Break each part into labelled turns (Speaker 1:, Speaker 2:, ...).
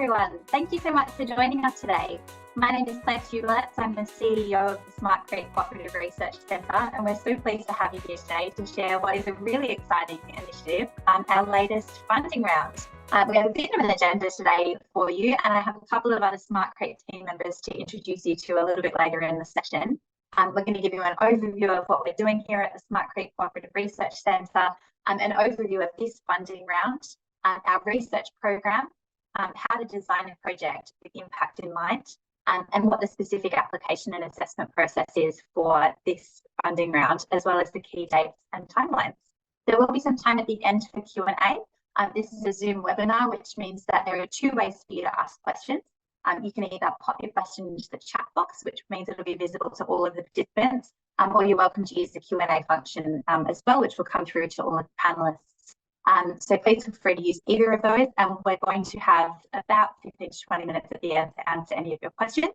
Speaker 1: everyone. Thank you so much for joining us today. My name is Claire Tubeletz. I'm the CEO of the SmartCrete Cooperative Research Centre, and we're so pleased to have you here today to share what is a really exciting initiative, our latest funding round. We have a bit of an agenda today for you, and I have a couple of other SmartCrete team members to introduce you to a little bit later in the session. We're going to give you an overview of what we're doing here at the SmartCrete Cooperative Research Centre, an overview of this funding round, our research program, how to design a project with impact in mind, and what the specific application and assessment process is for this funding round, as well as the key dates and timelines. There will be some time at the end for Q&A. This is a Zoom webinar, which means that there are two ways for you to ask questions. You can either pop your question into the chat box, which means it'll be visible to all of the participants, or you're welcome to use the Q&A function as well, which will come through to all of the panelists. So please feel free to use either of those, and we're going to have about 15 to 20 minutes at the end to answer any of your questions.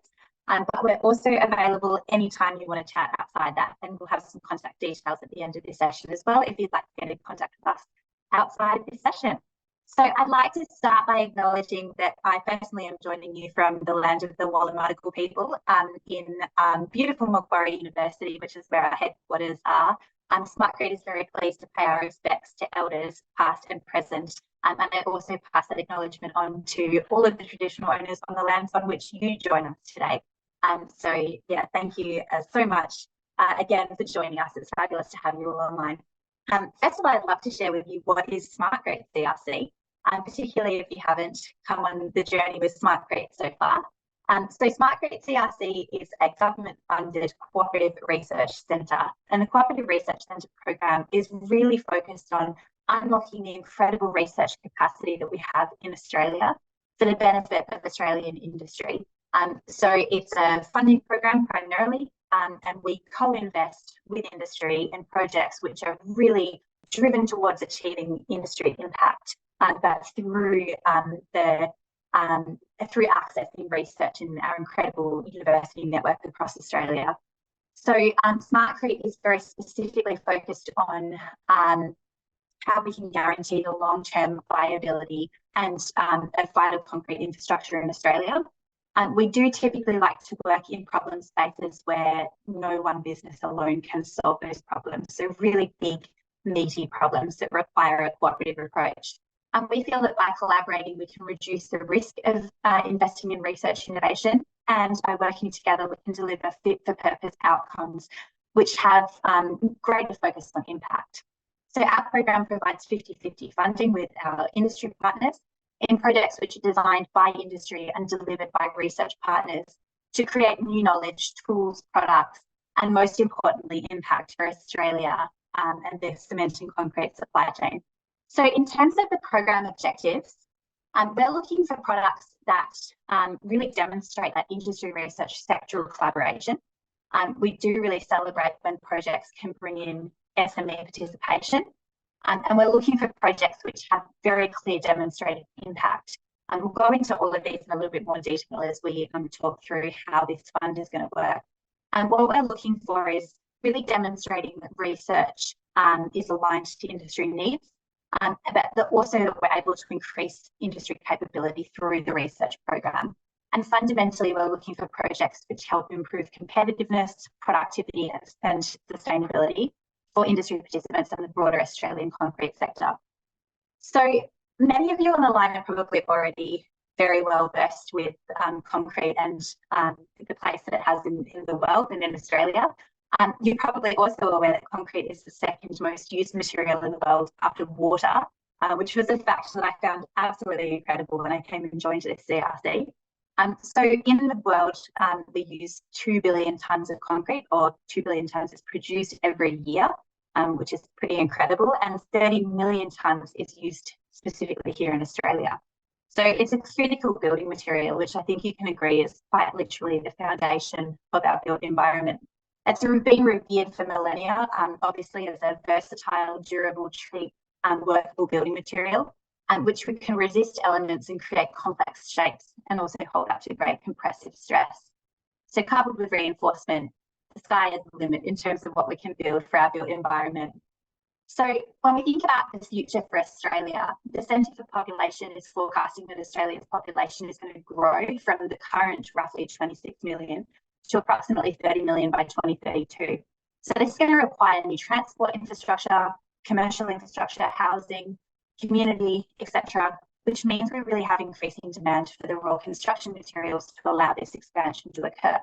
Speaker 1: But we're also available anytime you want to chat outside that, and we'll have some contact details at the end of this session as well if you'd like to get in contact with us outside this session. So I'd like to start by acknowledging that I personally am joining you from the land of the Wallumattagal people in beautiful Macquarie University, which is where our headquarters are. SmartCrete is very pleased to pay our respects to elders past and present, and I also pass that acknowledgement on to all of the traditional owners on the lands on which you join us today. So yeah, thank you so much again for joining us. It's fabulous to have you all online. First of all, I'd love to share with you what is SmartCrete CRC, particularly if you haven't come on the journey with SmartCrete so far. So SmartCrete CRC is a government-funded cooperative research centre, and the Cooperative Research Centre program is really focused on unlocking the incredible research capacity that we have in Australia for the benefit of Australian industry. So it's a funding program primarily, and we co-invest with industry in projects which are really driven towards achieving industry impact, but through accessing research in our incredible university network across Australia. So SmartCrete is very specifically focused on how we can guarantee the long-term viability and of vital concrete infrastructure in Australia. We do typically like to work in problem spaces where no one business alone can solve those problems. So really big, meaty problems that require a cooperative approach. We feel that by collaborating, we can reduce the risk of investing in research innovation, and by working together, we can deliver fit-for-purpose outcomes which have greater focus on impact. So our program provides 50-50 funding with our industry partners in projects which are designed by industry and delivered by research partners to create new knowledge, tools, products, and most importantly, impact for Australia and the cement and concrete supply chain. So in terms of the program objectives, we're looking for products that really demonstrate that industry research sectoral collaboration. We do really celebrate when projects can bring in SME participation, and we're looking for projects which have very clear demonstrated impact. And we'll go into all of these in a little bit more detail as we talk through how this fund is going to work. And what we're looking for is really demonstrating that research is aligned to industry needs, but also that we're able to increase industry capability through the research program. And fundamentally, we're looking for projects which help improve competitiveness, productivity, and sustainability for industry participants and the broader Australian concrete sector. So many of you on the line are probably already very well versed with concrete and the place that it has in the world and in Australia. You're probably also aware that concrete is the second most used material in the world after water, which was a fact that I found absolutely incredible when I came and joined the CRC. So in the world, we use 2 billion tonnes of concrete, or 2 billion tonnes is produced every year, which is pretty incredible, and 30 million tonnes is used specifically here in Australia. So it's a critical building material, which I think you can agree is quite literally the foundation of our built environment. It's been revered for millennia, obviously as a versatile, durable, cheap, workable building material, which can resist elements and create complex shapes and also hold up to great compressive stress. So coupled with reinforcement, the sky is the limit in terms of what we can build for our built environment. So when we think about the future for Australia, the Centre for Population is forecasting that Australia's population is going to grow from the current roughly 26 million to approximately 30 million by 2032. So this is going to require new transport infrastructure, commercial infrastructure, housing, community, etc., which means we really have increasing demand for the raw construction materials to allow this expansion to occur.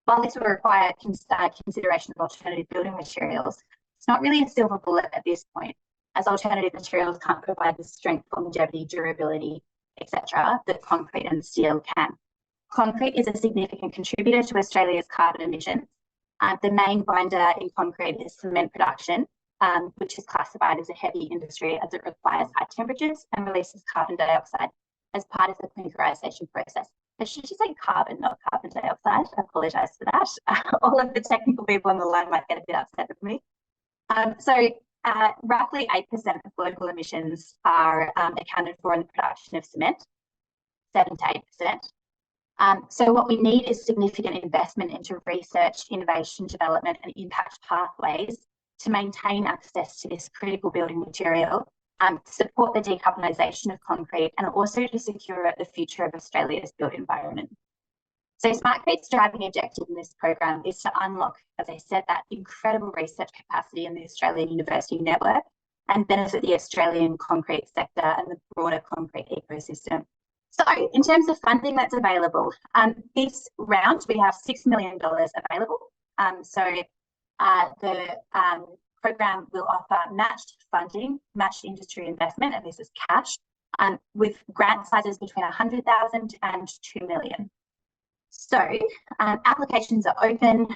Speaker 1: While this will require consideration of alternative building materials, it's not really a silver bullet at this point, as alternative materials can't provide the strength, longevity, durability, etc., that concrete and steel can. Concrete is a significant contributor to Australia's carbon emissions. The main binder in concrete is cement production, which is classified as a heavy industry as it requires high temperatures and releases carbon dioxide as part of the clinkerization process. I should just say carbon, not carbon dioxide. I apologise for that. All of the technical people on the line might get a bit upset with me. Roughly 8% of global emissions are accounted for in the production of cement, 7 to 8%. So what we need is significant investment into research, innovation, development, and impact pathways to maintain access to this critical building material, support the decarbonisation of concrete, and also to secure the future of Australia's built environment. So SmartCrete's driving objective in this program is to unlock, as I said, that incredible research capacity in the Australian university network and benefit the Australian concrete sector and the broader concrete ecosystem. So in terms of funding that's available, this round we have $6 million available. The program will offer matched funding, matched industry investment, and this is cash, with grant sizes between 100,000 and 2 million. So applications are open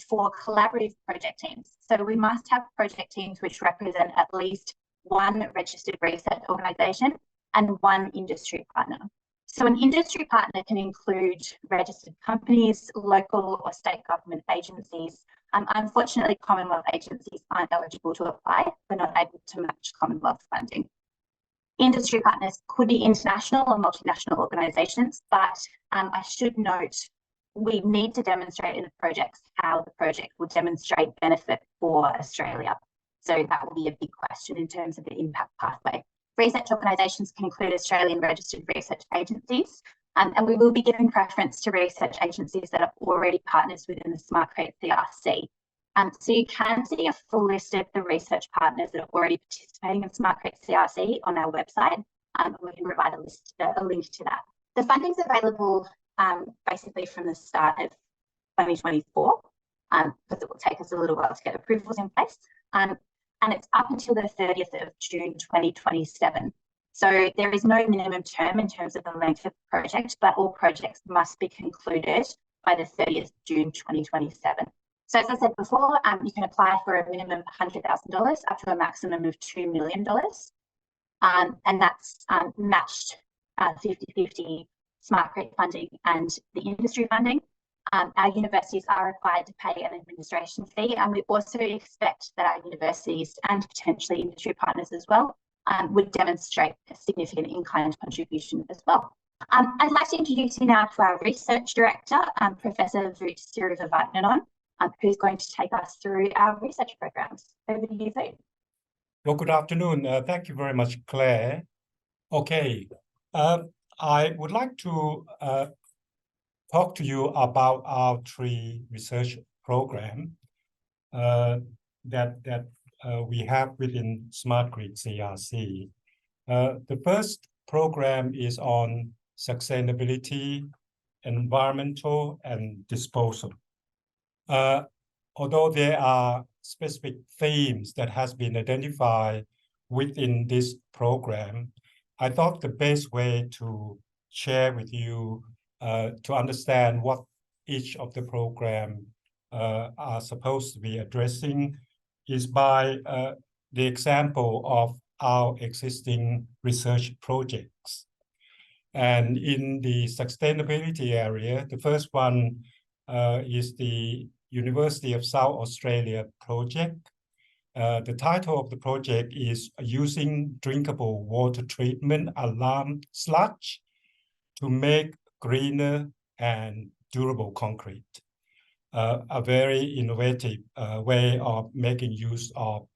Speaker 1: for collaborative project teams. So we must have project teams which represent at least one registered research organisation and one industry partner. So an industry partner can include registered companies, local or state government agencies. Unfortunately, Commonwealth agencies aren't eligible to apply. We're not able to match Commonwealth funding. Industry partners could be international or multinational organisations, but I should note we need to demonstrate in the projects how the project will demonstrate benefit for Australia. So that will be a big question in terms of the impact pathway. Research organisations can include Australian registered research agencies, and we will be giving preference to research agencies that are already partners within the SmartCrete CRC. So you can see a full list of the research partners that are already participating in SmartCrete CRC on our website. We can provide a link to that. The funding's available basically from the start of 2024, because it will take us a little while to get approvals in place. And it's up until the 30th of June 2027. So there is no minimum term in terms of the length of the project, but all projects must be concluded by the 30th of June 2027. So as I said before, you can apply for a minimum of $100,000 up to a maximum of $2 million. And that's matched 50-50 SmartCrete funding and the industry funding. Our universities are required to pay an administration fee, and we also expect that our universities and potentially industry partners as well would demonstrate a significant in-kind contribution as well. I'd like to introduce you now to our research director, Professor Voot Sirivavatnanon, who's going to take us through our research programs. Over to you, Voot.
Speaker 2: Well, good afternoon. Thank you very much, Claire. Okay, I would like to talk to you about our 3 research programs that we have within SmartCrete CRC. The first program is on sustainability, environmental, and disposal. Although there are specific themes that has been identified within this program, I thought the best way to share with you to understand what each of the program are supposed to be addressing is by the example of our existing research projects. And in the sustainability area, the first one is the University of South Australia project. The title of the project is Using Drinkable Water Treatment Alarm Sludge to Make Greener and Durable Concrete. A very innovative way of making use of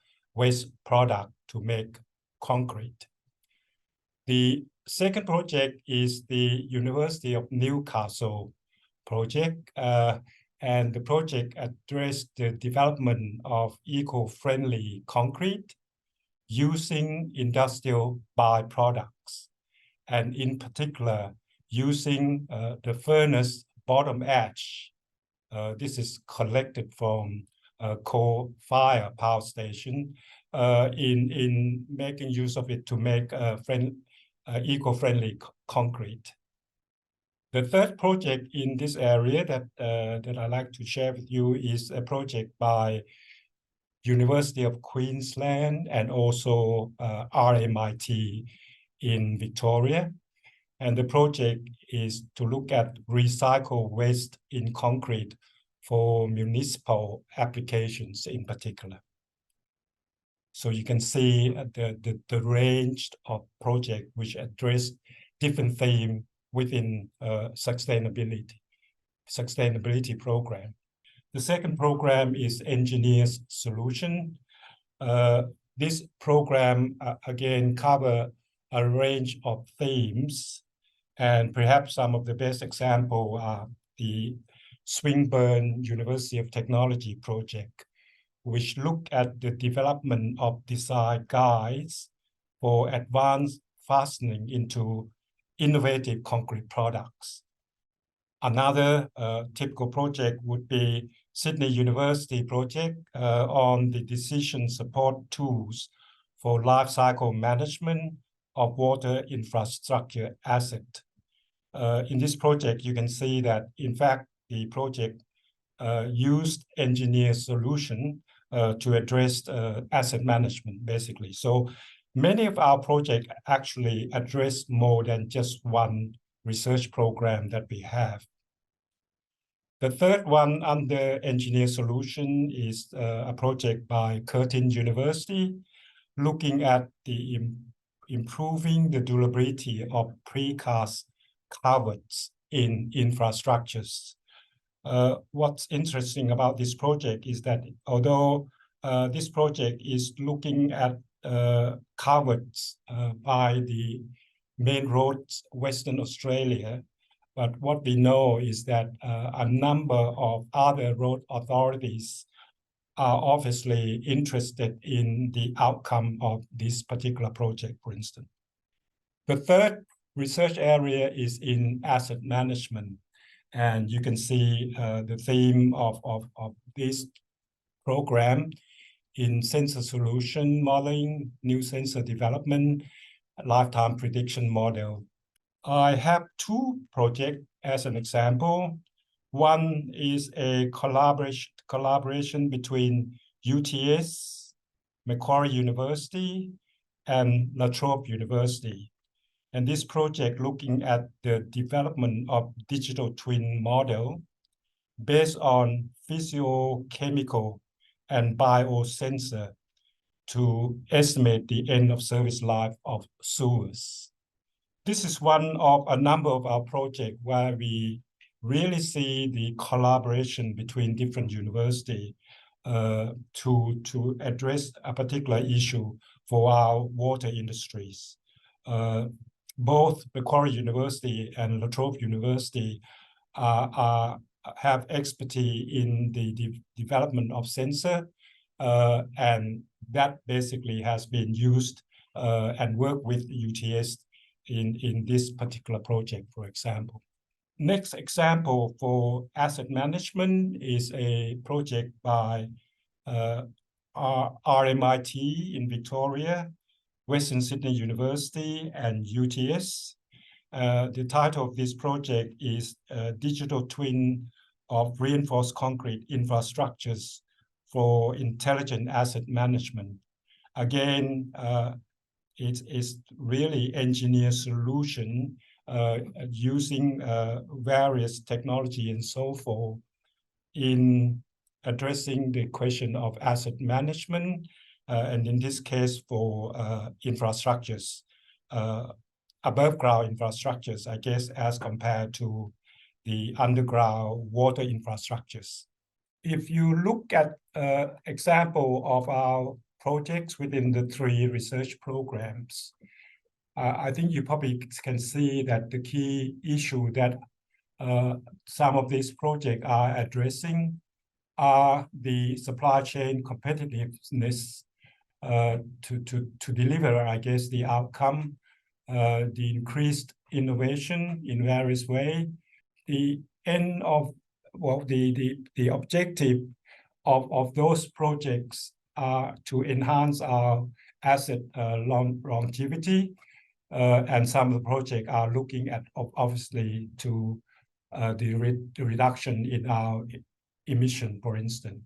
Speaker 2: waste product to make concrete. The second project is the University of Newcastle project, and the project addressed the development of eco-friendly concrete using industrial byproducts, and in particular, using the furnace bottom ash. This is collected from coal-fired power station in making use of it to make eco-friendly concrete. The third project in this area that I'd like to share with you is a project by University of Queensland and also RMIT in Victoria. And the project is to look at recycled waste in concrete for municipal applications in particular. So you can see the range of projects which address different themes within sustainability program. The second program is Engineers Solution. This program again cover a range of themes, and perhaps some of the best example are the Swinburne University of Technology project, which look at the development of design guides for advanced fastening into innovative concrete products. Another typical project would be Sydney University project on the decision support tools for life cycle management of water infrastructure asset. In this project, you can see that, in fact, the project used engineer solution to address asset management, basically. So many of our projects actually address more than just one research program that we have. The third one under engineer solution is a project by Curtin University, looking at the improving the durability of precast culverts in infrastructures. What's interesting about this project is that although this project is looking at culverts by the main roads, Western Australia, but what we know is that a number of other road authorities are obviously interested in the outcome of this particular project, for instance. The third research area is in asset management. And you can see the theme of this program in sensor solution modeling, new sensor development, lifetime prediction model. I have two projects as an example. One is a collaboration between UTS, Macquarie University, and La Trobe University. And this project looking at the development of digital twin model based on physiochemical and biosensor to estimate the end of service life of sewers. This is one of a number of our projects where we really see the collaboration between different universities to address a particular issue for our water industries. Both Macquarie University and La Trobe University have expertise in the development of sensor, and that basically has been used and worked with UTS in this particular project, for example. Next example for asset management is a project by RMIT in Victoria, Western Sydney University, and UTS. The title of this project is Digital Twin of Reinforced Concrete Infrastructures for Intelligent Asset Management. Again, it is really engineer solution using various technology and so forth in addressing the question of asset management, and in this case for infrastructures, above ground infrastructures, I guess, as compared to the underground water infrastructures. If you look at example of our projects within the 3 research programs. I think you probably can see that the key issue that some of these projects are addressing are the supply chain competitiveness to deliver, I guess, the outcome, the increased innovation in various ways, the end of, well, the objective of those projects are to enhance our asset longevity, and some of the projects are looking at obviously to the reduction in our emission, for instance.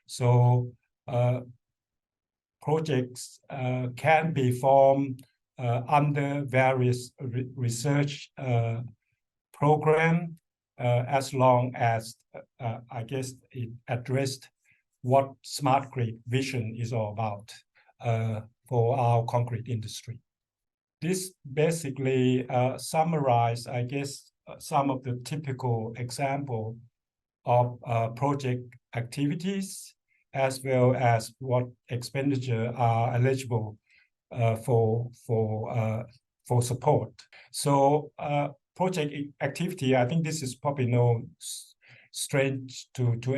Speaker 2: So projects can be formed under various research program as long as I guess it addressed what SmartCrete vision is all about for our concrete industry. This basically summarizes, I guess, some of the typical example of project activities, as well as what expenditure are eligible for support. So project activity, I think this is probably no strange to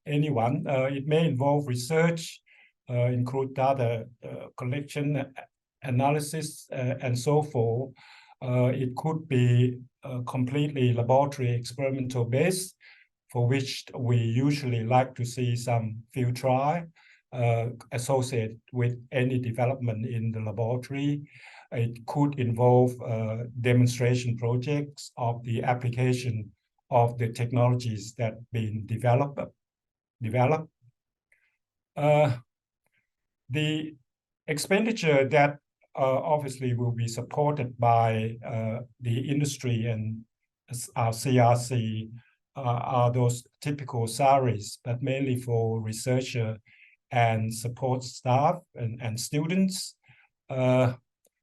Speaker 2: anyone. It may involve research, include data collection, analysis, and so forth. It could be completely laboratory experimental based, for which we usually like to see some field trial associated with any development in the laboratory. It could involve demonstration projects of the application of the technologies that been developed. The expenditure that obviously will be supported by the industry and our CRC are those typical salaries, but mainly for researcher and support staff and students,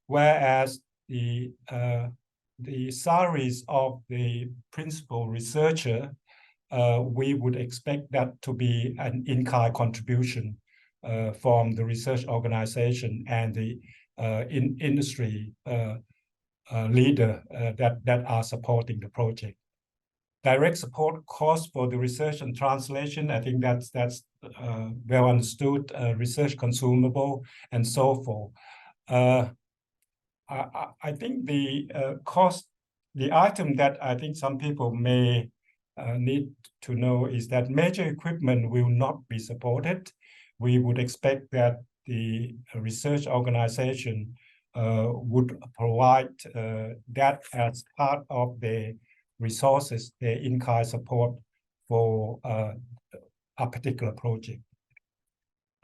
Speaker 2: whereas the salaries of the principal researcher, we would expect that to be an in-kind contribution from the research organization and the industry leader that are supporting the project. Direct support costs for the research and translation, I think that's well understood, research consumable and so forth. I think the cost, the item that I think some people may need to know is that major equipment will not be supported. We would expect that the research organization would provide that as part of the resources, the in-kind support for a particular project.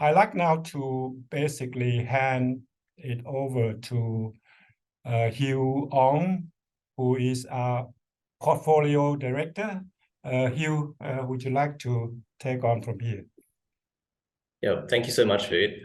Speaker 2: I like now to basically hand it over to Hugh Ong, who is our portfolio director. Hugh, would you like to take on from here?
Speaker 3: Yeah, thank you so much, Food.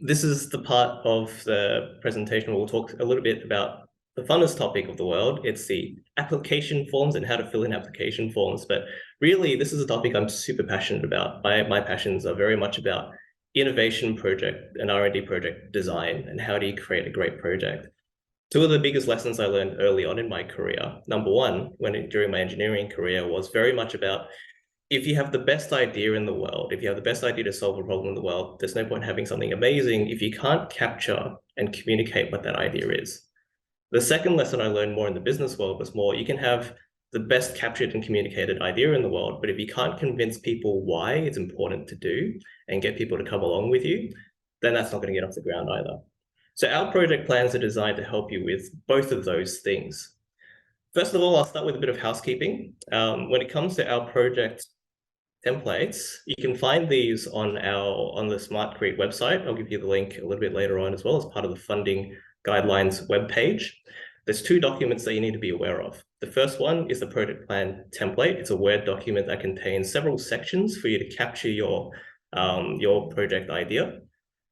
Speaker 3: This is the part of the presentation where we'll talk a little bit about the funnest topic of the world. It's the application forms and how to fill in application forms. But really, this is a topic I'm super passionate about. My passions are very much about innovation project and R&D project design, and how do you create a great project. Two of the biggest lessons I learned early on in my career, number one, during my engineering career, was very much about, if you have the best idea in the world, if you have the best idea to solve a problem in the world, there's no point having something amazing if you can't capture and communicate what that idea is. The second lesson I learned more in the business world was more, you can have the best captured and communicated idea in the world, but if you can't convince people why it's important to do and get people to come along with you, then that's not going to get off the ground either. So our project plans are designed to help you with both of those things. First of all, I'll start with a bit of housekeeping. When it comes to our project templates, you can find these on the SmartCrete website. I'll give you the link a little bit later on as well, as part of the funding guidelines webpage. There's two documents that you need to be aware of. The first one is the project plan template. It's a Word document that contains several sections for you to capture your project idea.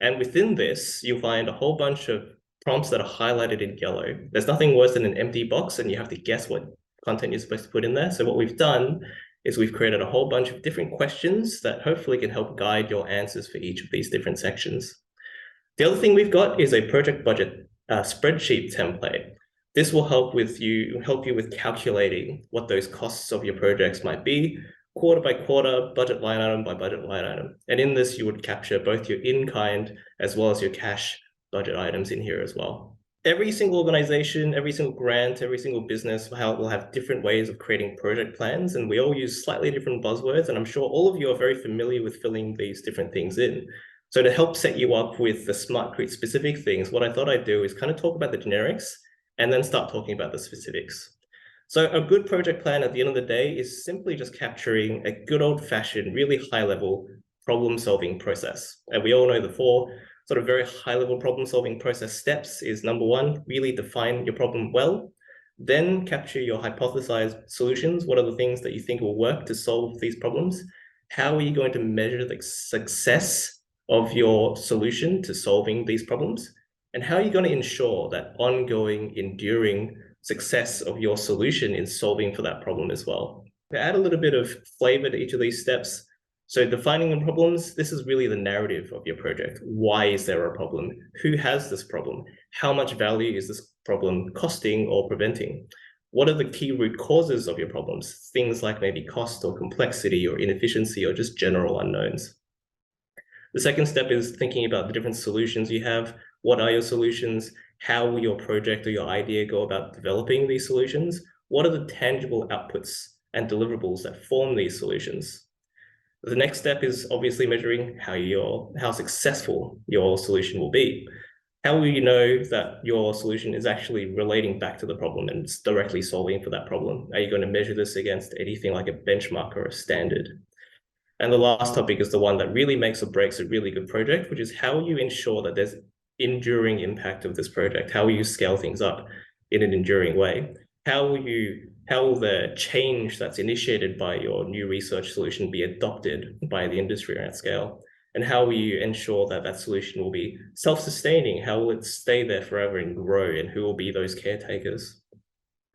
Speaker 3: And within this, you'll find a whole bunch of prompts that are highlighted in yellow. There's nothing worse than an empty box and you have to guess what content you're supposed to put in there. So what we've done is we've created a whole bunch of different questions that hopefully can help guide your answers for each of these different sections. The other thing we've got is a project budget spreadsheet template. This will help you with calculating what those costs of your projects might be, quarter by quarter, budget line item by budget line item. And in this, you would capture both your in-kind as well as your cash budget items in here as well. Every single organization, every single grant, every single business will have different ways of creating project plans, and we all use slightly different buzzwords, and I'm sure all of you are very familiar with filling these different things in. So to help set you up with the SmartCrete specific things, what I thought I'd do is kind of talk about the generics and then start talking about the specifics. So a good project plan at the end of the day is simply just capturing a good old-fashioned, really high-level problem-solving process. And we all know the four sort of very high-level problem-solving process steps is number one, really define your problem well, then capture your hypothesized solutions. What are the things that you think will work to solve these problems? How are you going to measure the success of your solution to solving these problems? And how are you going to ensure that ongoing, enduring success of your solution in solving for that problem as well? To add a little bit of flavor to each of these steps, so defining the problems, this is really the narrative of your project. Why is there a problem? Who has this problem? How much value is this problem costing or preventing? What are the key root causes of your problems? Things like maybe cost or complexity or inefficiency or just general unknowns. The second step is thinking about the different solutions you have. What are your solutions? How will your project or your idea go about developing these solutions? What are the tangible outputs and deliverables that form these solutions? The next step is obviously measuring how successful your solution will be. How will you know that your solution is actually relating back to the problem and it's directly solving for that problem? Are you going to measure this against anything like a benchmark or a standard? And the last topic is the one that really makes or breaks a really good project, which is how will you ensure that there's enduring impact of this project? How will you scale things up in an enduring way? How will the change that's initiated by your new research solution be adopted by the industry at scale? And how will you ensure that that solution will be self-sustaining? How will it stay there forever and grow? And who will be those caretakers?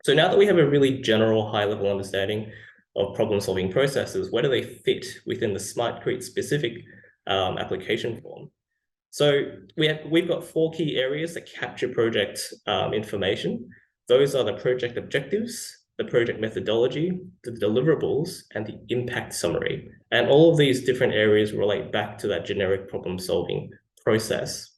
Speaker 3: So now that we have a really general high-level understanding of problem-solving processes, where do they fit within the SmartCrete specific application form? So we've got 4 key areas that capture project information. Those are the project objectives, the project methodology, the deliverables, and the impact summary. And all of these different areas relate back to that generic problem-solving process.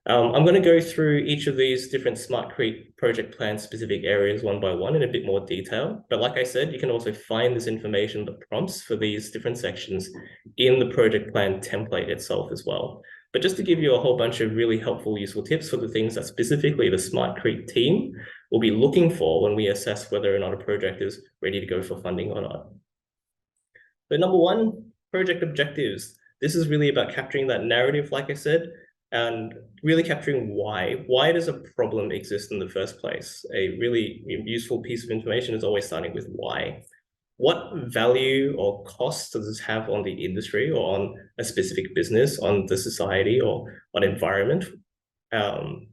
Speaker 3: I'm going to go through each of these different SmartCrete project plan specific areas one by one in a bit more detail. But like I said, you can also find this information, the prompts for these different sections in the project plan template itself as well. But just to give you a whole bunch of really helpful, useful tips for the things that specifically the SmartCrete team will be looking for when we assess whether or not a project is ready to go for funding or not. So number one, project objectives. This is really about capturing that narrative, like I said, and really capturing why. Why does a problem exist in the first place? A really useful piece of information is always starting with why. What value or cost does this have on the industry or on a specific business, on the society or on environment?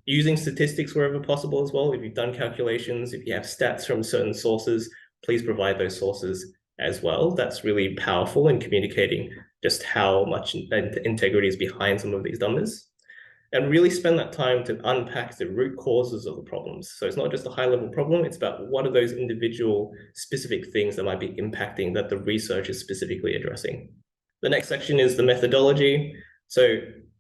Speaker 3: Using statistics wherever possible as well. If you've done calculations, if you have stats from certain sources, please provide those sources as well. That's really powerful in communicating just how much integrity is behind some of these numbers. And really spend that time to unpack the root causes of the problems. So it's not just a high-level problem, it's about what are those individual specific things that might be impacting that the research is specifically addressing. The next section is the methodology. So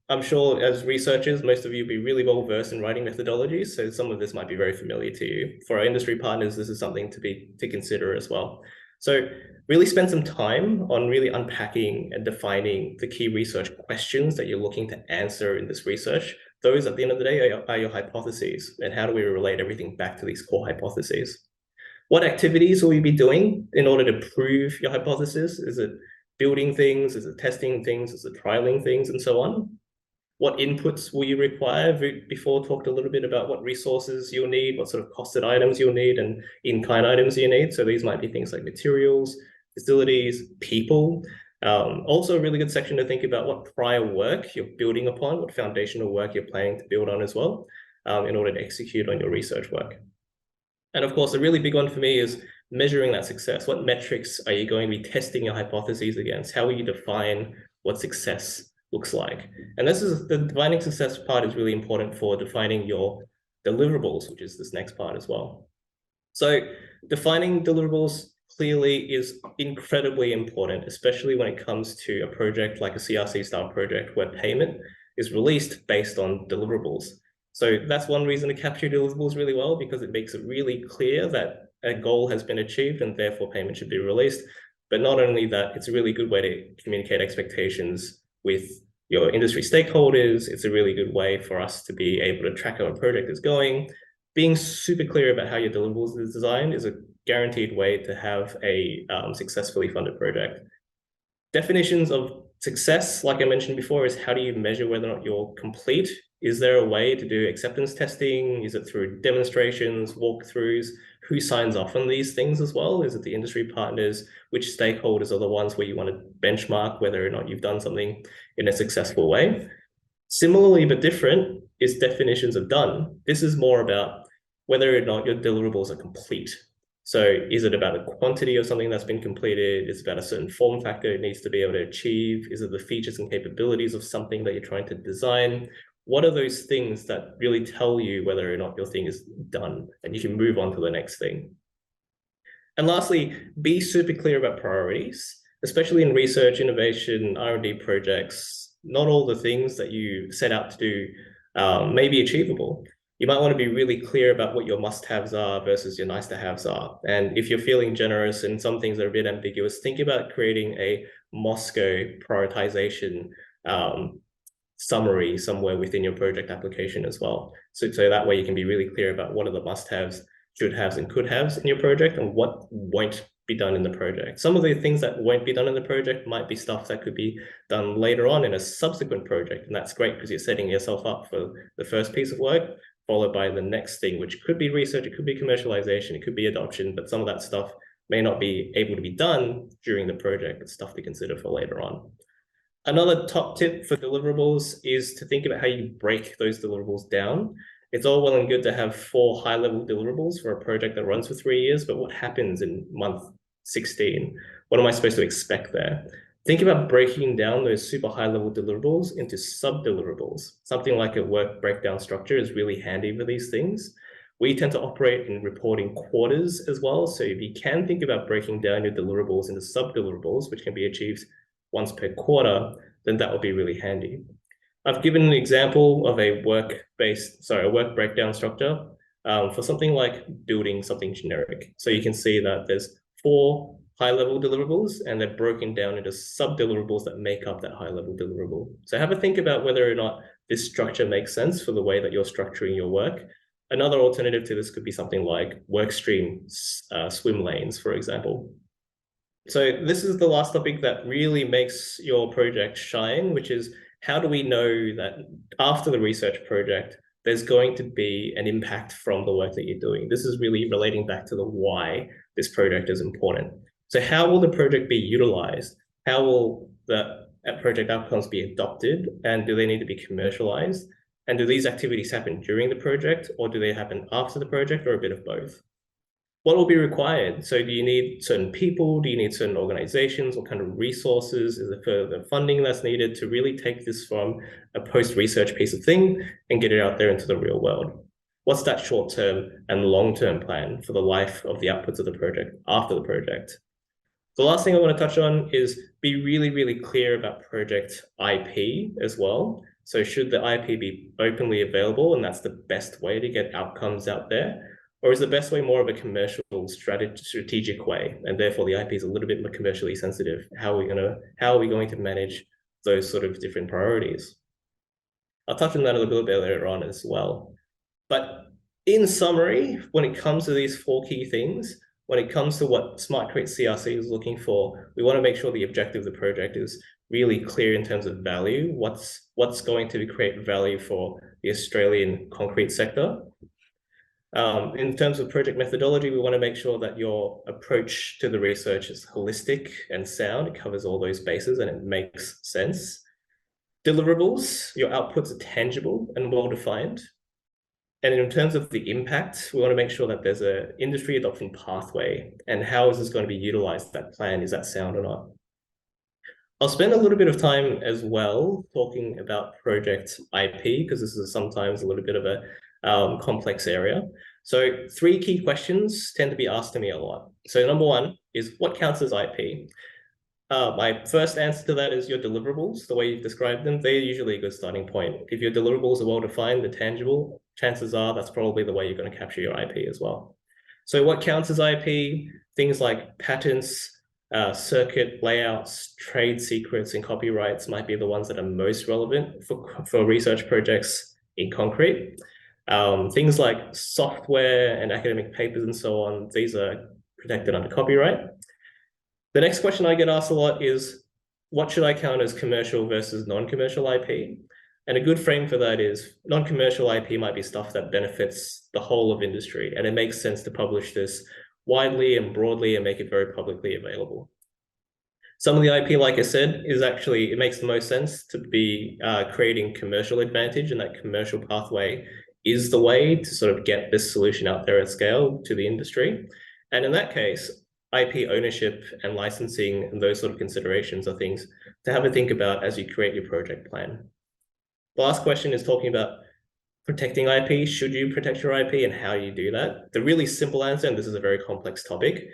Speaker 3: I'm sure as researchers, most of you will be really well versed in writing methodologies, so some of this might be very familiar to you. For our industry partners, this is something to consider as well. So really spend some time on really unpacking and defining the key research questions that you're looking to answer in this research. Those at the end of the day are your hypotheses, and how do we relate everything back to these core hypotheses? What activities will you be doing in order to prove your hypothesis? Is it building things? Is it testing things? Is it trialing things and so on? What inputs will you require? Before talked a little bit about what resources you'll need, what sort of costed items you'll need and in-kind items you need. So these might be things like materials, facilities, people. Also a really good section to think about what prior work you're building upon, what foundational work you're planning to build on as well, in order to execute on your research work. And of course, a really big one for me is measuring that success? What metrics are you going to be testing your hypotheses against? How will you define what success looks like? And this is the defining success part is really important for defining your deliverables, which is this next part as well. So defining deliverables clearly is incredibly important, especially when it comes to a project like a CRC style project where payment is released based on deliverables. So that's one reason to capture deliverables really well, because it makes it really clear that a goal has been achieved and therefore payment should be released. But not only that, it's a really good way to communicate expectations with your industry stakeholders. It's a really good way for us to be able to track how a project is going. Being super clear about how your deliverables is designed is a guaranteed way to have a successfully funded project. Definitions of success, like I mentioned before, is how do you measure whether or not you're complete? Is there a way to do acceptance testing? Is it through demonstrations, walkthroughs? Who signs off on these things as well? Is it the industry partners? Which stakeholders are the ones where you want to benchmark whether or not you've done something in a successful way? Similarly, but different, is definitions of done. This is more about whether or not your deliverables are complete. So is it about a quantity of something that's been completed? Is it about a certain form factor it needs to be able to achieve? Is it the features and capabilities of something that you're trying to design? What are those things that really tell you whether or not your thing is done and you can move on to the next thing? And lastly, be super clear about priorities, especially in research, innovation, R&D projects. Not all the things that you set out to do may be achievable. You might want to be really clear about what your must-haves are versus your nice-to-haves are. And if you're feeling generous and some things are a bit ambiguous, think about creating a Moscow prioritization summary somewhere within your project application as well. So that way you can be really clear about what are the must-haves, should-haves, and could-haves in your project and what won't be done in the project. Some of the things that won't be done in the project might be stuff that could be done later on in a subsequent project. And that's great because you're setting yourself up for the first piece of work, followed by the next thing, which could be research, it could be commercialization, it could be adoption, but some of that stuff may not be able to be done during the project. It's stuff to consider for later on. Another top tip for deliverables is to think about how you break those deliverables down. It's all well and good to have 4 high-level deliverables for a project that runs for 3 years, but what happens in month 16? What am I supposed to expect there? Think about breaking down those super high-level deliverables into sub-deliverables. Something like a work breakdown structure is really handy for these things. We tend to operate in reporting quarters as well, so if you can think about breaking down your deliverables into sub-deliverables, which can be achieved once per quarter, then that will be really handy. I've given an example of a work breakdown structure for something like building something generic. So you can see that there's 4 high-level deliverables and they're broken down into sub-deliverables that make up that high-level deliverable. So have a think about whether or not this structure makes sense for the way that you're structuring your work. Another alternative to this could be something like workstream swim lanes, for example. So this is the last topic that really makes your project shine, which is how do we know that after the research project, there's going to be an impact from the work that you're doing? This is really relating back to the why this project is important. So how will the project be utilized? How will the project outcomes be adopted? And do they need to be commercialized? And do these activities happen during the project or do they happen after the project or a bit of both? What will be required? So do you need certain people? Do you need certain organizations? What kind of resources? Is there further funding that's needed to really take this from a post-research piece of thing and get it out there into the real world? What's that short-term and long-term plan for the life of the outputs of the project after the project? The last thing I want to touch on is be really, really clear about project IP as well. So should the IP be openly available and that's the best way to get outcomes out there? Or is the best way more of a commercial strategic way? And therefore the IP is a little bit more commercially sensitive. How are we going to manage those sort of different priorities? I'll touch on that a little bit later on as well. But in summary, when it comes to these 4 key things, when it comes to what SmartCrete CRC is looking for, we want to make sure the objective of the project is really clear in terms of value. What's going to create value for the Australian concrete sector? In terms of project methodology, we want to make sure that your approach to the research is holistic and sound. It covers all those bases and it makes sense. Deliverables, your outputs are tangible and well-defined. And in terms of the impact, we want to make sure that there's an industry adoption pathway, and how is this going to be utilized, that plan, is that sound or not? I'll spend a little bit of time as well talking about project IP, because this is sometimes a little bit of a complex area. So 3 key questions tend to be asked to me a lot. So number 1 is, what counts as IP? My first answer to that is your deliverables. The way you've described them, they're usually a good starting point. If your deliverables are well-defined, they're tangible, chances are that's probably the way you're going to capture your IP as well. So what counts as IP? Things like patents, circuit layouts, trade secrets, and copyrights might be the ones that are most relevant for research projects in concrete. Things like software and academic papers and so on, these are protected under copyright. The next question I get asked a lot is, what should I count as commercial versus non-commercial IP? And a good frame for that is, non-commercial IP might be stuff that benefits the whole of industry, and it makes sense to publish this widely and broadly and make it very publicly available. Some of the IP, like I said, is actually, it makes the most sense to be creating commercial advantage, and that commercial pathway is the way to sort of get this solution out there at scale to the industry. And in that case, IP ownership and licensing and those sort of considerations are things to have a think about as you create your project plan. The last question is talking about protecting IP. Should you protect your IP, and how you do that? The really simple answer, and this is a very complex topic,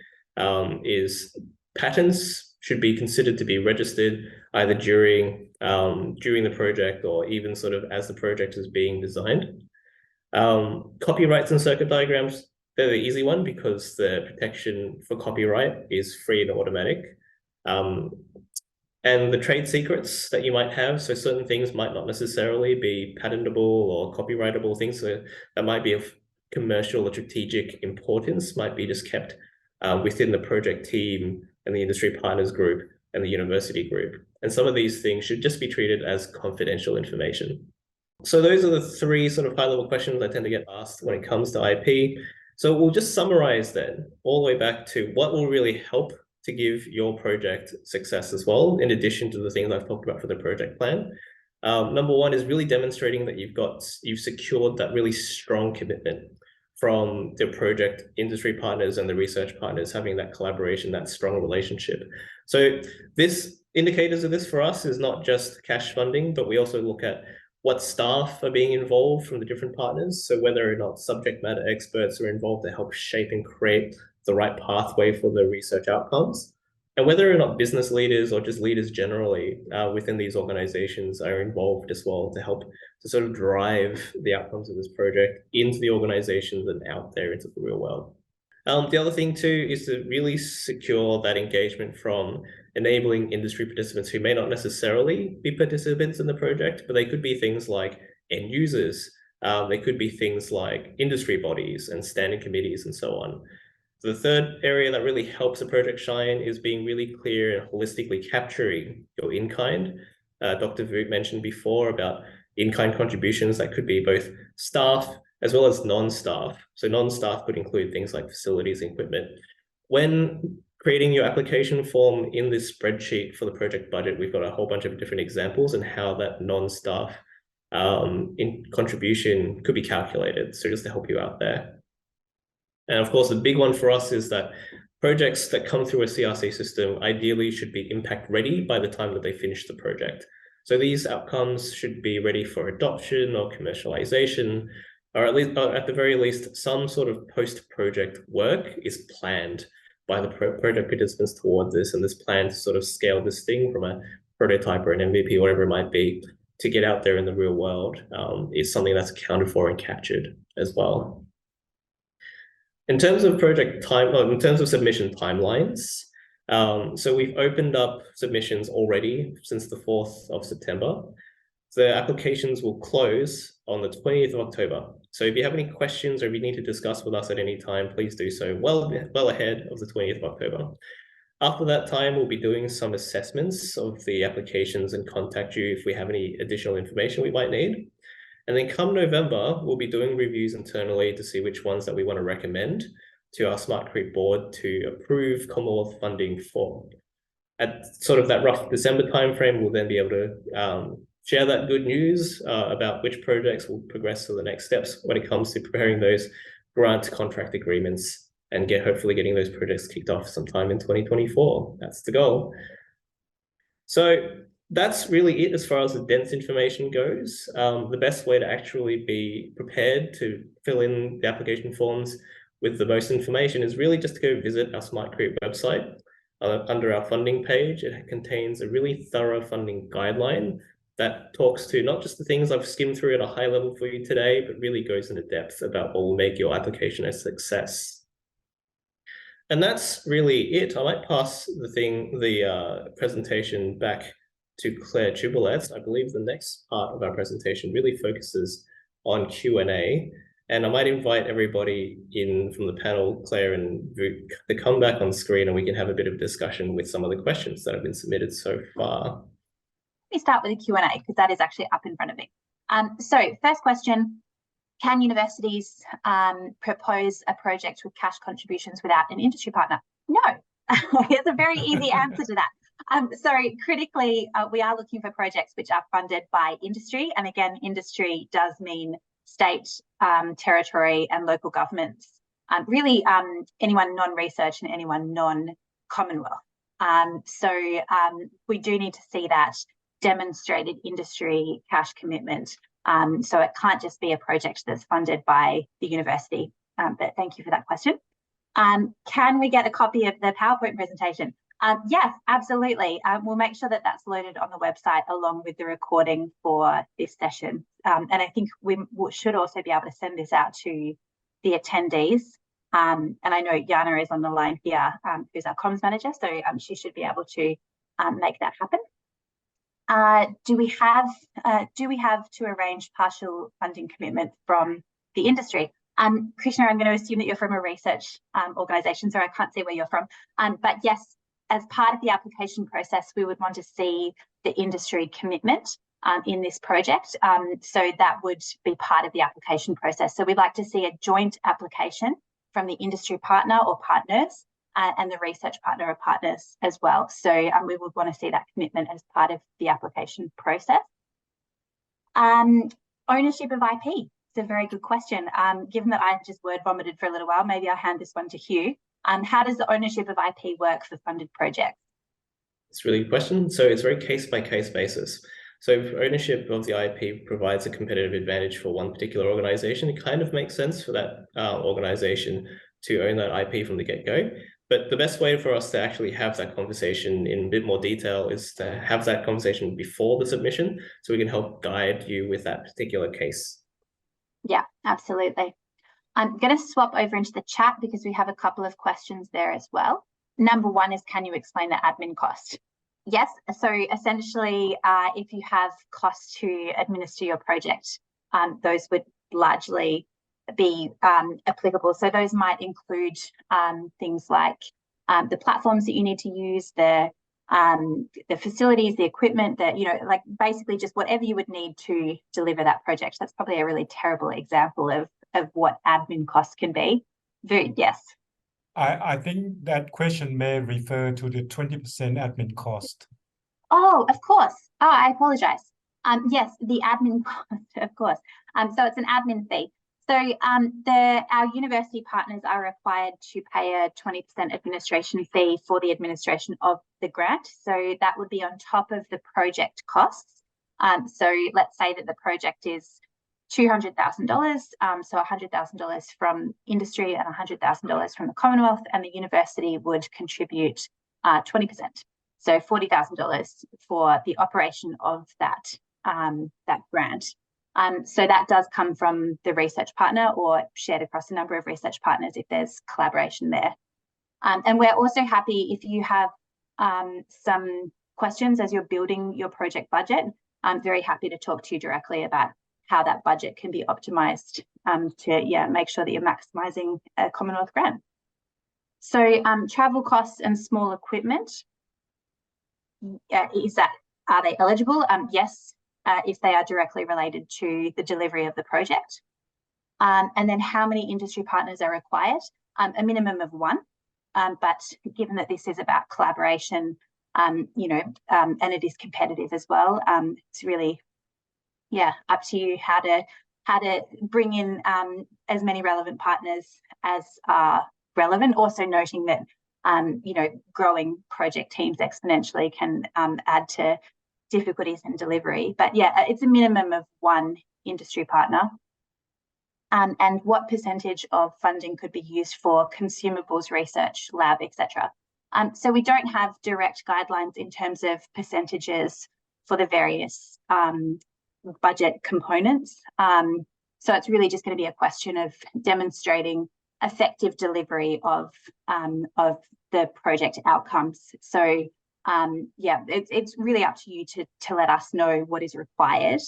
Speaker 3: is patents should be considered to be registered either during the project, or even sort of as the project is being designed. Copyrights and circuit diagrams, they're the easy one, because the protection for copyright is free and automatic. And the trade secrets that you might have, so certain things might not necessarily be patentable or copyrightable things that might be of commercial or strategic importance, might be just kept within the project team and the industry partners group and the university group. And some of these things should just be treated as confidential information. So those are the 3 sort of high-level questions I tend to get asked when it comes to IP. So we'll just summarize then all the way back to what will really help to give your project success as well, in addition to the things I've talked about for the project plan. Number 1 is really demonstrating that you've secured that really strong commitment from the project industry partners and the research partners, having that collaboration, that strong relationship. So this indicators of this for us is not just cash funding, but we also look at what staff are being involved from the different partners. So whether or not subject matter experts are involved to help shape and create the right pathway for the research outcomes, and whether or not business leaders or just leaders generally within these organizations are involved as well to help to sort of drive the outcomes of this project into the organizations and out there into the real world. The other thing too is to really secure that engagement from enabling industry participants who may not necessarily be participants in the project, but they could be things like end users. They could be things like industry bodies and standing committees and so on. The third area that really helps a project shine is being really clear and holistically capturing your in-kind. Dr. Voot mentioned before about in-kind contributions that could be both staff as well as non-staff. So non-staff could include things like facilities and equipment. When creating your application form in this spreadsheet for the project budget, we've got a whole bunch of different examples and how that non-staff in contribution could be calculated. So just to help you out there. And of course, the big one for us is that projects that come through a CRC system ideally should be impact ready by the time that they finish the project. So these outcomes should be ready for adoption or commercialization, or at the very least, some sort of post-project work is planned by the project participants towards this, and this plan to sort of scale this thing from a prototype or an MVP, whatever it might be, to get out there in the real world is something that's accounted for and captured as well. In terms of in terms of submission timelines, so we've opened up submissions already since the 4th of September. The applications will close on the 20th of October. So if you have any questions or if you need to discuss with us at any time, please do so well ahead of the 20th of October. After that time, we'll be doing some assessments of the applications and contact you if we have any additional information we might need. And then come November, we'll be doing reviews internally to see which ones that we want to recommend to our SmartCrete board to approve Commonwealth funding for. At sort of that rough December timeframe, we'll then be able to share that good news about which projects will progress to the next steps when it comes to preparing those grant contract agreements and hopefully getting those projects kicked off sometime in 2024. That's the goal. So that's really it as far as the dense information goes. The best way to actually be prepared to fill in the application forms with the most information is really just to go visit our SmartCrete website. Under our funding page, it contains a really thorough funding guideline that talks to not just the things I've skimmed through at a high level for you today, but really goes into depth about what will make your application a success. And that's really it. I might pass the presentation back to Claire Jubilet. I believe the next part of our presentation really focuses on Q&A. And I might invite everybody in from the panel, Claire and Vu, to come back on screen and we can have a bit of discussion with some of the questions that have been submitted so far.
Speaker 1: Let me start with a Q&A because that is actually up in front of me. So first question, can universities propose a project with cash contributions without an industry partner? No, it's a very easy answer to that. So critically, we are looking for projects which are funded by industry. And again, industry does mean state, territory and local governments, really anyone non-research and anyone non-Commonwealth. So we do need to see that demonstrated industry cash commitment. So it can't just be a project that's funded by the university. But thank you for that question. Can we get a copy of the PowerPoint presentation? Yes, absolutely. We'll make sure that that's loaded on the website along with the recording for this session. And I think we should also be able to send this out to the attendees. And I know Jana is on the line here, who's our comms manager, so she should be able to make that happen. Do we have to arrange partial funding commitment from the industry? Krishna, I'm going to assume that you're from a research organisation, so I can't see where you're from. But yes, as part of the application process, we would want to see the industry commitment in this project. So that would be part of the application process. So we'd like to see a joint application from the industry partner or partners and the research partner or partners as well. So we would want to see that commitment as part of the application process. Ownership of IP. It's a very good question. Given that I've just word vomited for a little while, maybe I'll hand this one to Hugh. How does the ownership of IP work for funded projects?
Speaker 3: It's a really good question. So it's very case-by-case basis. So if ownership of the IP provides a competitive advantage for one particular organization, it kind of makes sense for that organization to own that IP from the get-go. But the best way for us to actually have that conversation in a bit more detail is to have that conversation before the submission, so we can help guide you with that particular case.
Speaker 1: Yeah, absolutely. I'm going to swap over into the chat because we have a couple of questions there as well. Number one is, can you explain the admin cost? Yes, so essentially, if you have costs to administer your project, those would largely be applicable. So those might include things like the platforms that you need to use, the facilities, the equipment, that, you know, like basically just whatever you would need to deliver that project. That's probably a really terrible example of what admin costs can be. Yes.
Speaker 2: I think that question may refer to the 20% admin cost.
Speaker 1: Oh, of course. Oh, I apologize. Yes, the admin cost, of course. So it's an admin fee. So our university partners are required to pay a 20% administration fee for the administration of the grant. So that would be on top of the project costs. So let's say that the project is $200,000, so $100,000 from industry and $100,000 from the Commonwealth, and the university would contribute 20%, so $40,000 for the operation of that grant. So that does come from the research partner or shared across a number of research partners if there's collaboration there. And we're also happy if you have some questions as you're building your project budget. I'm very happy to talk to you directly about how that budget can be optimized to make sure that you're maximizing a Commonwealth grant. So travel costs and small equipment, are they eligible? Yes, if they are directly related to the delivery of the project. And then how many industry partners are required? A minimum of one, but given that this is about collaboration, and it is competitive as well, it's really up to you how to bring in as many relevant partners as are relevant. Also noting that growing project teams exponentially can add to difficulties in delivery. But it's a minimum of one industry partner. And what percentage of funding could be used for consumables, research, lab, etc. So we don't have direct guidelines in terms of percentages for the various budget components. So it's really just going to be a question of demonstrating effective delivery of the project outcomes. So it's really up to you to let us know what is required,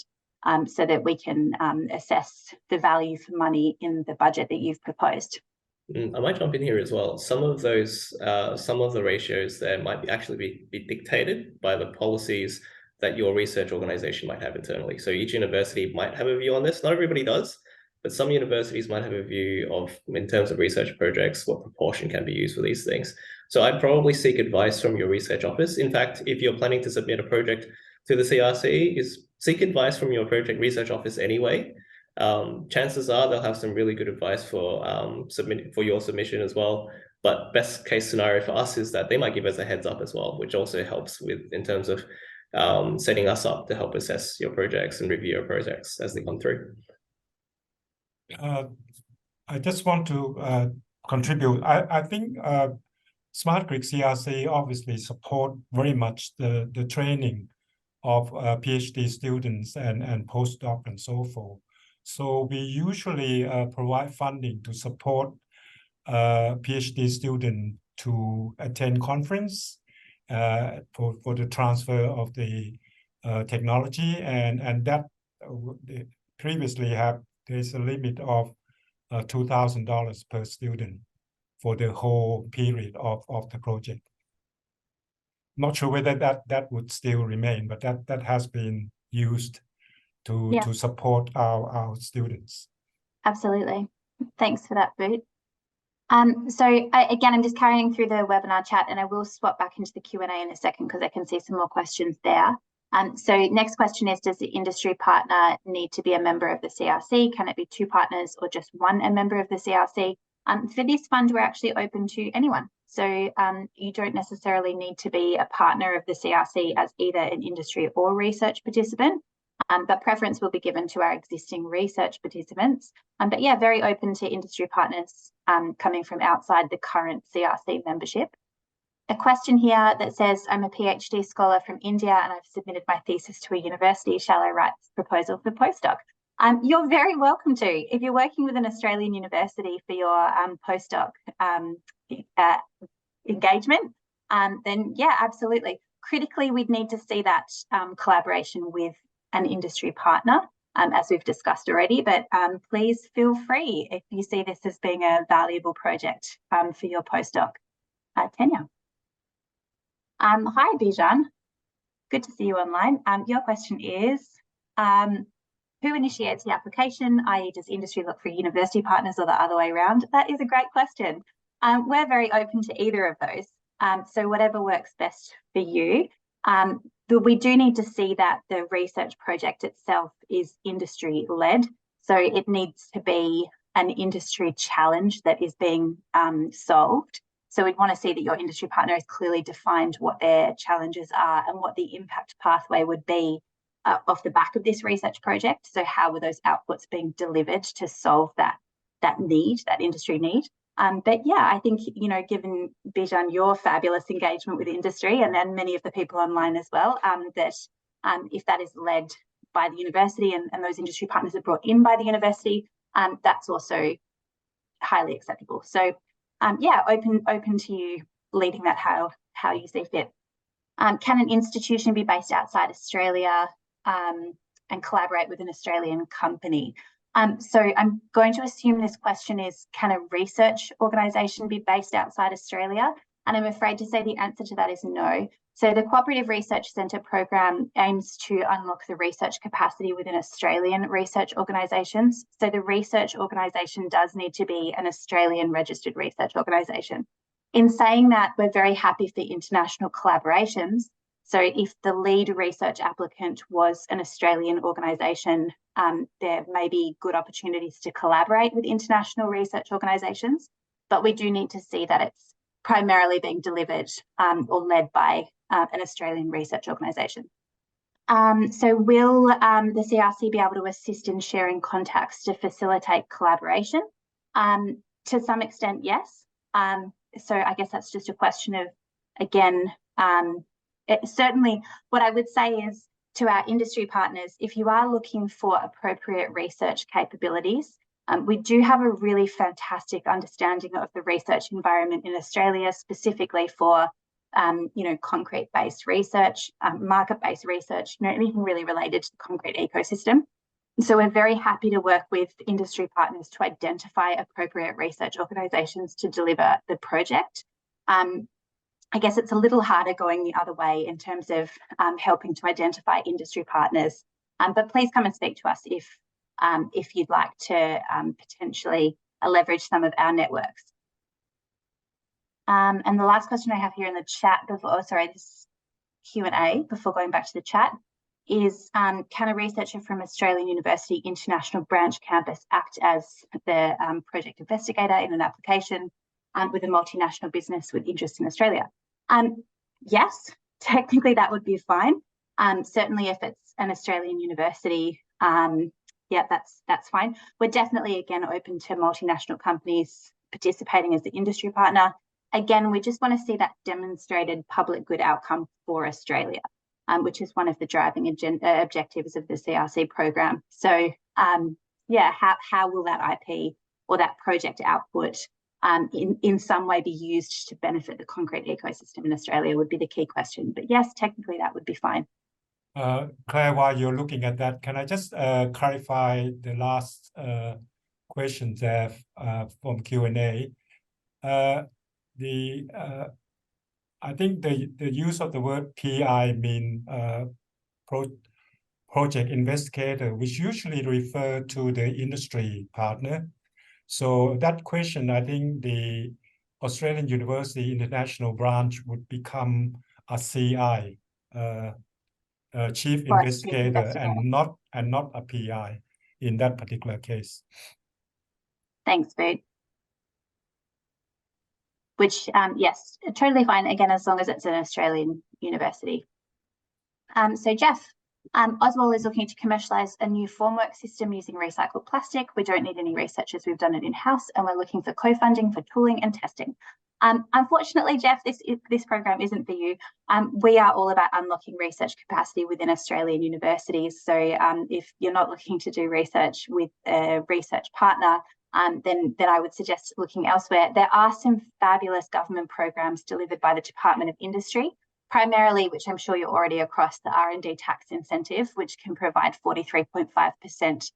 Speaker 1: so that we can assess the value for money in the budget that you've proposed.
Speaker 3: I might jump in here as well. Some of the ratios there might actually be dictated by the policies that your research organization might have internally. So each university might have a view on this. Not everybody does, but some universities might have a view of, in terms of research projects, what proportion can be used for these things. So I'd probably seek advice from your research office. In fact, if you're planning to submit a project to the CRC, seek advice from your project research office anyway. Chances are they'll have some really good advice for your submission as well. But best case scenario for us is that they might give us a heads up as well, which also helps in terms of setting us up to help assess your projects and review your projects as they come through.
Speaker 2: I just want to contribute. I think SmartCrete CRC obviously support very much the training of PhD students and postdoc and so forth. So we usually provide funding to support PhD students to attend conference for the transfer of the technology, and that previously there's a limit of $2,000 per student for the whole period of the project. Not sure whether that would still remain, but that has been used to support our students.
Speaker 1: Absolutely. Thanks for that, Boot. So again, I'm just carrying through the webinar chat, and I will swap back into the Q&A in a second because I can see some more questions there. So next question is, does the industry partner need to be a member of the CRC? Can it be two partners or just one a member of the CRC? For this fund, we're actually open to anyone. So you don't necessarily need to be a partner of the CRC as either an industry or research participant, but preference will be given to our existing research participants. But very open to industry partners coming from outside the current CRC membership. A question here that says, I'm a PhD scholar from India and I've submitted my thesis to a university. Shall I write this proposal for postdoc? You're very welcome to. If you're working with an Australian university for your postdoc engagement, then absolutely. Critically, we'd need to see that collaboration with an industry partner, as we've discussed already, but please feel free if you see this as being a valuable project for your postdoc tenure. Hi, Bijan. Good to see you online. Your question is, who initiates the application, i.e. does industry look for university partners or the other way around? That is a great question. We're very open to either of those. So whatever works best for you. But we do need to see that the research project itself is industry-led. So it needs to be an industry challenge that is being solved. So we'd want to see that your industry partner has clearly defined what their challenges are and what the impact pathway would be off the back of this research project. So how were those outputs being delivered to solve that need, that industry need? But I think, given Bijan, your fabulous engagement with industry and then many of the people online as well, that if that is led by the university and those industry partners are brought in by the university, that's also highly acceptable. So open to you leading that how you see fit. Can an institution be based outside Australia and collaborate with an Australian company? So I'm going to assume this question is, can a research organisation be based outside Australia? And I'm afraid to say the answer to that is no. So the Cooperative Research Centre program aims to unlock the research capacity within Australian research organisations. So the research organisation does need to be an Australian registered research organisation. In saying that, we're very happy for international collaborations. So if the lead research applicant was an Australian organisation, there may be good opportunities to collaborate with international research organisations, but we do need to see that it's primarily being delivered or led by an Australian research organisation. So will the CRC be able to assist in sharing contacts to facilitate collaboration? To some extent, yes. So I guess that's just a question of, again, certainly what I would say is to our industry partners, if you are looking for appropriate research capabilities, we do have a really fantastic understanding of the research environment in Australia, specifically for concrete-based research, market-based research, anything really related to the concrete ecosystem. So we're very happy to work with industry partners to identify appropriate research organisations to deliver the project. I guess it's a little harder going the other way in terms of helping to identify industry partners. But please come and speak to us if you'd like to potentially leverage some of our networks. And the last question I have here in the chat before, this Q&A before going back to the chat is, can a researcher from Australian University International Branch Campus act as the project investigator in an application with a multinational business with interest in Australia? Yes, technically that would be fine. Certainly if it's an Australian university, yeah, that's fine. We're definitely, again, open to multinational companies participating as the industry partner. Again, we just want to see that demonstrated public good outcome for Australia, which is one of the driving objectives of the CRC program. So, yeah, how will that IP or that project output in some way be used to benefit the concrete ecosystem in Australia would be the key question. But yes, technically that would be fine.
Speaker 2: Claire, while you're looking at that, can I just clarify the last question there from Q&A? I think the use of the word PI mean project investigator, which usually refer to the industry partner. So that question, I think the Australian University International Branch would become a CI, chief investigator, and not a PI in that particular case.
Speaker 1: Thanks, Boot. Which, yes, totally fine, again, as long as it's an Australian university. So Jeff, Oswald is looking to commercialise a new formwork system using recycled plastic. We don't need any researchers, we've done it in-house, and we're looking for co-funding for tooling and testing. Unfortunately, Jeff, this program isn't for you. We are all about unlocking research capacity within Australian universities. So if you're not looking to do research with a research partner, then I would suggest looking elsewhere. There are some fabulous government programs delivered by the Department of Industry, primarily, which I'm sure you're already across, the R&D tax incentive, which can provide 43.5%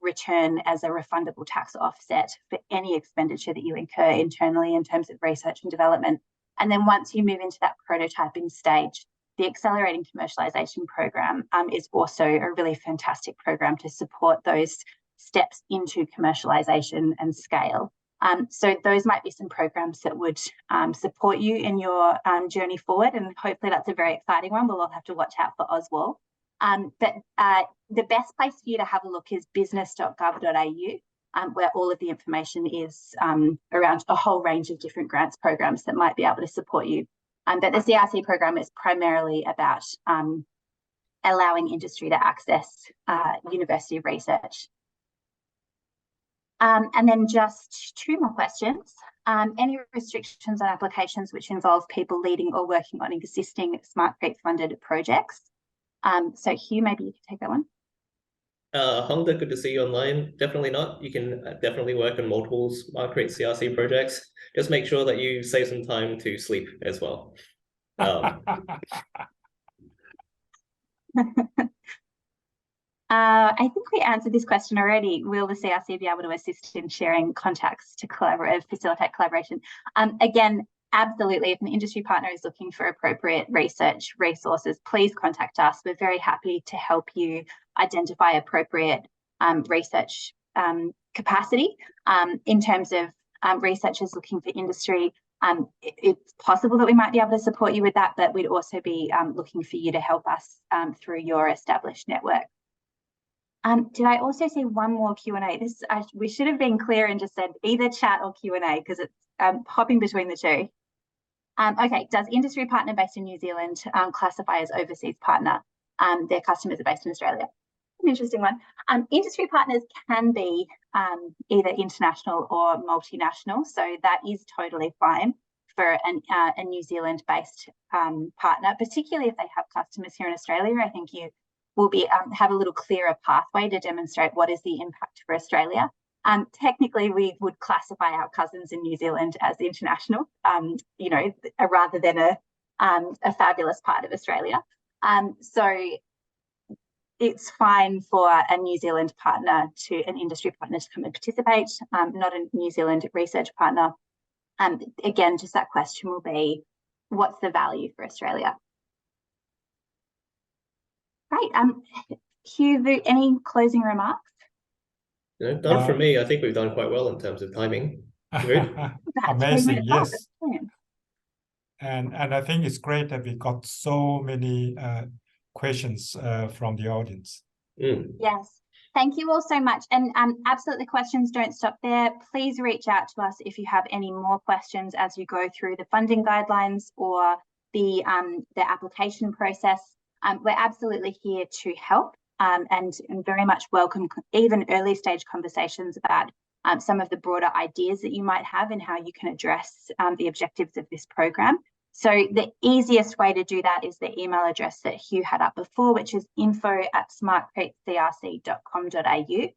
Speaker 1: return as a refundable tax offset for any expenditure that you incur internally in terms of research and development. And then once you move into that prototyping stage, the Accelerating Commercialisation Program is also a really fantastic program to support those steps into commercialisation and scale. So those might be some programs that would support you in your journey forward, and hopefully that's a very exciting one. We'll all have to watch out for Oswald. But the best place for you to have a look is business.gov.au, where all of the information is around a whole range of different grants programs that might be able to support you. But the CRC program is primarily about allowing industry to access university research. And then just two more questions. Any restrictions on applications which involve people leading or working on existing SmartCrete funded projects? So Hugh, maybe you can take that one.
Speaker 3: Hongda, good to see you online. Definitely not. You can definitely work on multiple SmartCrete CRC projects. Just make sure that you save some time to sleep as well.
Speaker 1: I think we answered this question already. Will the CRC be able to assist in sharing contacts to facilitate collaboration? Again, absolutely. If an industry partner is looking for appropriate research resources, please contact us. We're very happy to help you identify appropriate research capacity in terms of researchers looking for industry. It's possible that we might be able to support you with that, but we'd also be looking for you to help us through your established network. Did I also see one more Q&A? We should have been clear and just said either chat or Q&A because it's hopping between the two. Okay, does industry partner based in New Zealand classify as overseas partner? Their customers are based in Australia. An interesting one. Industry partners can be either international or multinational, so that is totally fine for a New Zealand-based partner, particularly if they have customers here in Australia. I think you will be have a little clearer pathway to demonstrate what is the impact for Australia. Technically, we would classify our cousins in New Zealand as international, you know, rather than a fabulous part of Australia. So it's fine for a New Zealand partner an industry partner to come and participate, not a New Zealand research partner. Again, just that question will be, what's the value for Australia? Great. Hugh, any closing remarks?
Speaker 3: No, done for me. I think we've done quite well in terms of timing.
Speaker 2: Amazing, yes. And I think it's great that we got so many questions from the audience.
Speaker 1: Yes, thank you all so much. And absolutely, questions don't stop there. Please reach out to us if you have any more questions as you go through the funding guidelines or the application process. We're absolutely here to help and very much welcome even early stage conversations about some of the broader ideas that you might have and how you can address the objectives of this program. So the easiest way to do that is the email address that Hugh had up before, which is info@smartcretecrc.com.au.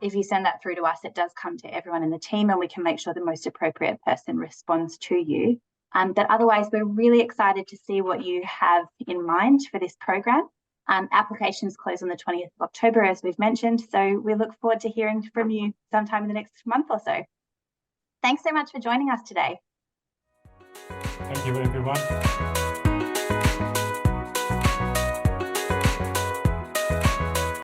Speaker 1: If you send that through to us, it does come to everyone in the team and we can make sure the most appropriate person responds to you. But otherwise, we're really excited to see what you have in mind for this program. Applications close on the 20th of October, as we've mentioned. So we look forward to hearing from you sometime in the next month or so. Thanks so much for joining us today.
Speaker 2: Thank you, everyone.